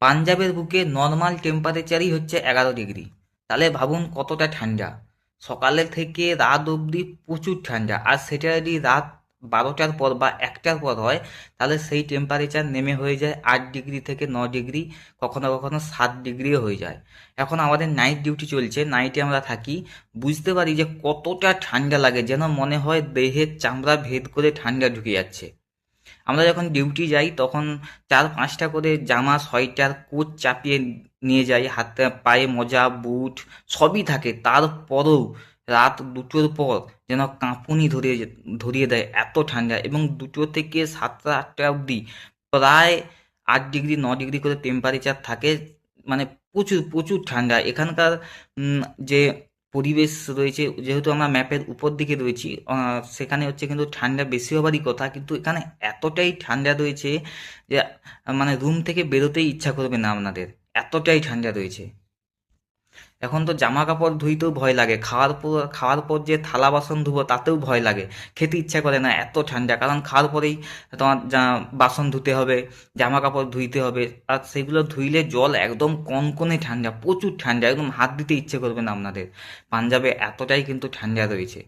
পাঞ্জাবের বুকে নর্মাল টেম্পারেচারই হচ্ছে 11 ডিগ্রি। তাহলে ভাবুন কতটা ঠান্ডা। সকালে থেকে রাত অবধি প্রচুর ঠান্ডা, আর সেটা যদি রাত 12টার পর বা 1টার পর হয়, তাহলে সেই টেম্পারেচার নেমে হয়ে যায় 8 ডিগ্রি থেকে 9 ডিগ্রি, কখনো কখনো 7 ডিগ্রিও হয়ে যায়। এখন আমাদের নাইট ডিউটি চলছে, নাইটে আমরা থাকি, বুঝতে পারি যে কতটা ঠান্ডা লাগে, যেন মনে হয় দেহের চামড়া ভেদ করে ঠান্ডা ঢুকে যাচ্ছে। আমরা যখন ডিউটি যাই তখন 4-5টা করে জামা, সোয়েটার, কোট চাপিয়ে নিয়ে যাই, হাতে পায়ে মোজা, বুট সবই থাকে, তারপরেও রাত 2টোর পর যেন কাঁপুনি ধরিয়ে দেয়, এত ঠান্ডা। এবং 2টো থেকে 7টা 8টা অবধি প্রায় 8 ডিগ্রি 9 ডিগ্রি করে টেম্পারেচার থাকে। মানে প্রচুর প্রচুর ঠান্ডা এখানকার। যে পরিবেশ রয়েছে, যেহেতু আমরা ম্যাপের উপর দিকে রয়েছি, সেখানে হচ্ছে কিন্তু ঠান্ডা বেশি হবারই কথা, কিন্তু এখানে এতটাই ঠান্ডা রয়েছে যে মানে রুম থেকে বেরোতেই ইচ্ছা করবে না আপনাদের, এতটাই ঠান্ডা রয়েছে। এখন তো জামা কাপড় ধুইতেও ভয় লাগে, খাওয়ার পর যে থালা বাসন ধুবো তাতেও ভয় লাগে, খেতে ইচ্ছা করে না, এত ঠান্ডা। কারণ খাওয়ার পরেই তোমার বাসন ধুতে হবে, জামা কাপড় ধুইতে হবে, আর সেগুলো ধুইলে জল একদম কনকনে ঠান্ডা, প্রচুর ঠান্ডা, একদম হাত দিতে ইচ্ছে করবে না আপনাদের। পাঞ্জাবে এতটাই কিন্তু ঠান্ডা রয়েছে।